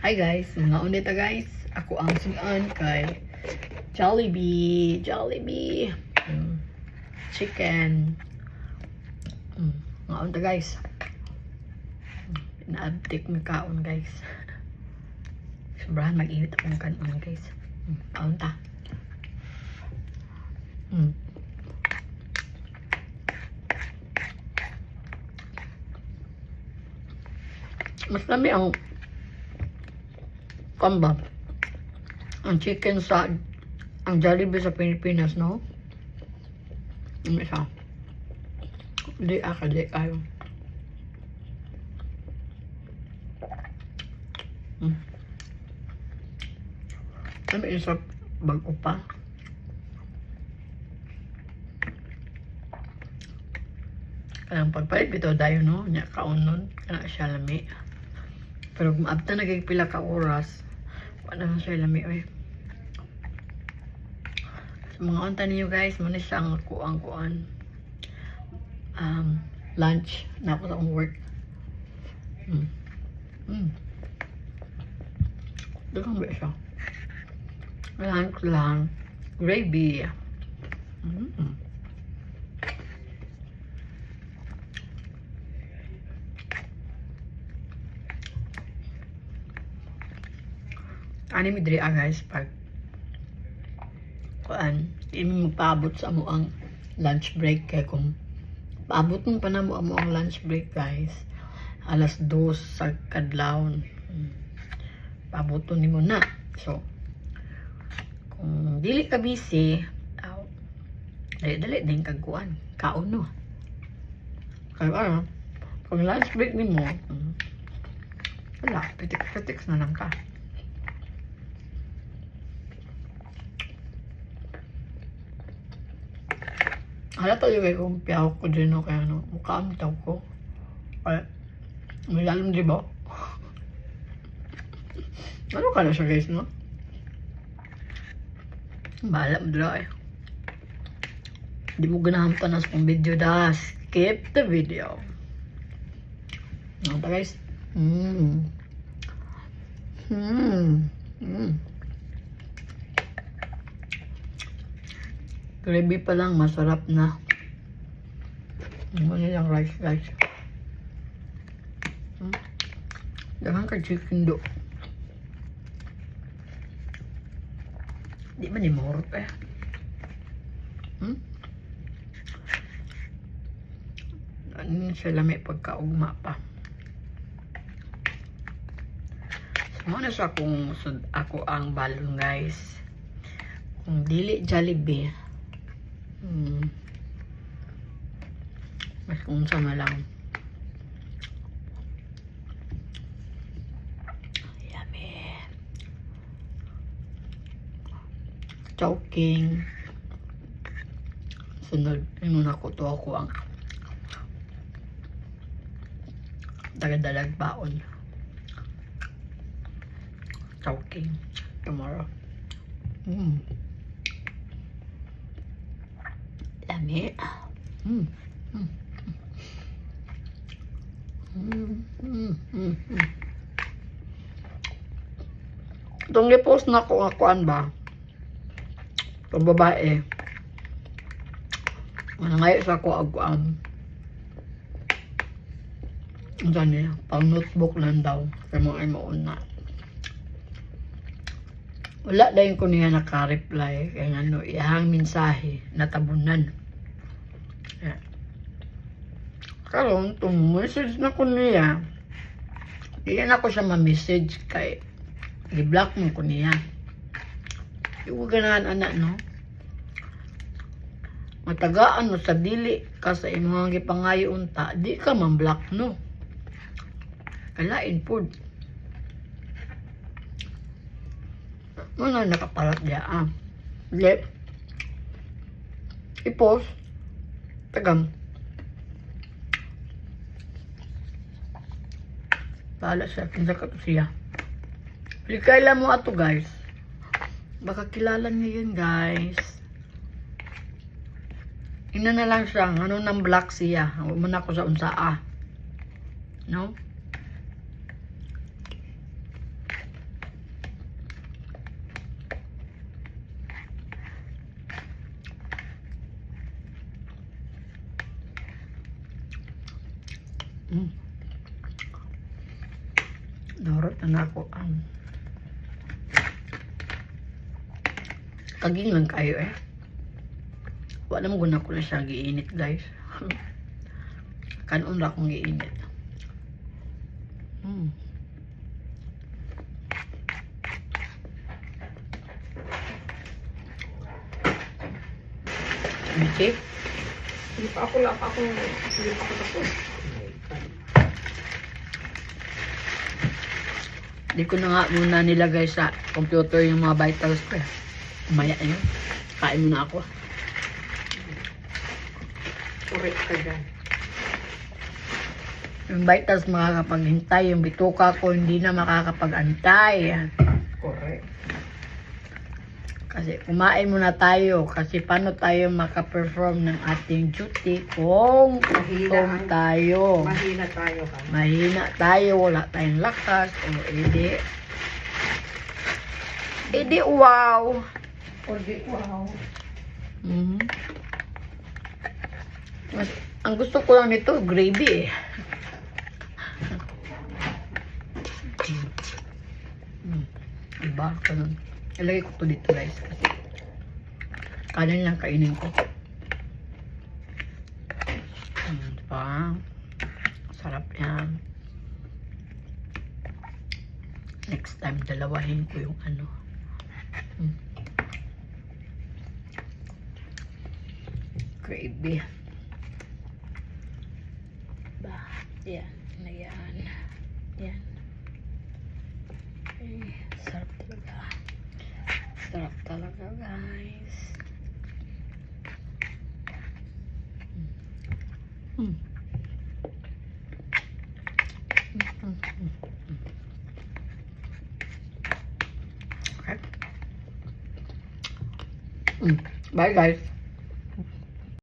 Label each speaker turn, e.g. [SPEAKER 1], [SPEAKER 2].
[SPEAKER 1] Hi guys, mga unita guys. Ako ang sugan kay Jollibee. Jollibee. Chicken. Mga unita guys. Pinaabtik ng kaon guys. Sobrahan mag-init akong kanon guys. Mga unita. Mas dami ang kamba. Ang chicken sa ang Jollibee sa Pilipinas, no? Ang isa. Di kayo. Ang isa bago pa. Kaya pagpalit bitaw dayo, no? Nya kaon nun. Kana siya lami. Pero kung maabta nagigpila ka oras, wala na siya lami, oy. Sa mga unta ninyo guys, muna siya ang kuan lunch na ako sa akong work. Dagang ba siya? Lunch lang. Gravy. Ani mi diri guys pag kuan imi magpaabot sa amo ang lunch break kay kung paabot mo pa na mo ang lunch break guys 2:00 sa kadlawon paaboton nimo na. So kung dili ka busy dali din kag kuan kaon no kay kung lunch break nimo wala pitik na lang ka. Halata yung kung piyawak ko din, no? Kaya ano, mukha ang tawag ko. Kaya, may lalim di ba? Ano ka na siya guys, no? Bahala mo dala eh. Di mo ganahan pa na sa video da. Skip the video. Ano ta guys? Gravy pa lang, masarap na. Ano yung rice guys. Dahan ka chicken do. Di ba ni mahurot eh. Ano siya lami pagkaugma pa. Muna sa kung ako ang balon guys. Kung dili Jollibee. Mas kung sama lang. Yummy. Choking. Sunod. Yung nakuto ako ang dagadalag baon. Choking. Tomorrow. Lami. Itong repost na ko akuan ba? Itong babae. Ngayon sa ako akuan. Ang gani, pang notebook lang daw. Kaya mo ay mauna. Wala dahil ko niya naka-reply. Kaya nga no, iyahang mensahe natabunan. Yeah. Karon itong message na ko niya, iyan ako siya ma-message kay i-block mo ko niya. Iwa ganahan anak no? Matagaan mo sa dili ka sa imong gipangayo unta, di ka man-block no? Kalain po. Ano nakapalat niya Yep. I-post. Tagam. Bahala siya. Kinsa ka to siya. Likay mo ato guys. Baka kilala niyo yun guys. Ina na lang siya. Ano nang black siya. Huwag mo na ako sa unsaa. No? Nahurot na ako. Kaging lang kayo eh. Wala mo guna ko na siya giinit guys. Kanon ra akong giinit. Bichi?
[SPEAKER 2] Hindi pa ako tapos.
[SPEAKER 1] Di ko na nga muna nilagay sa computer yung mga vitals ko. Maya yun. Kain muna ako.
[SPEAKER 2] Correct ka dyan.
[SPEAKER 1] Yung vitals makakapaghintay. Yung bituka ko hindi na makakapag-antay.
[SPEAKER 2] Correct.
[SPEAKER 1] Kasi kumain muna tayo. Kasi paano tayo makaperform ng ating duty kung gutom tayo.
[SPEAKER 2] Mahina tayo ka.
[SPEAKER 1] Mahina tayo. Wala tayong lakas. O edi. Edi wow.
[SPEAKER 2] O di, wow.
[SPEAKER 1] Mhm. Mas, ang gusto ko lang nito, gravy eh. Iba ko nun. Ilagay ko to dito guys. Kasi kanin lang kainin ko. Diba? Sarap yan. Next time, dalawahin ko yung ano. Gravy. Ba, yan. Ayan. Yan. Okay. Sarap talaga. Sarap talaga, guys. Okay. Bye, guys.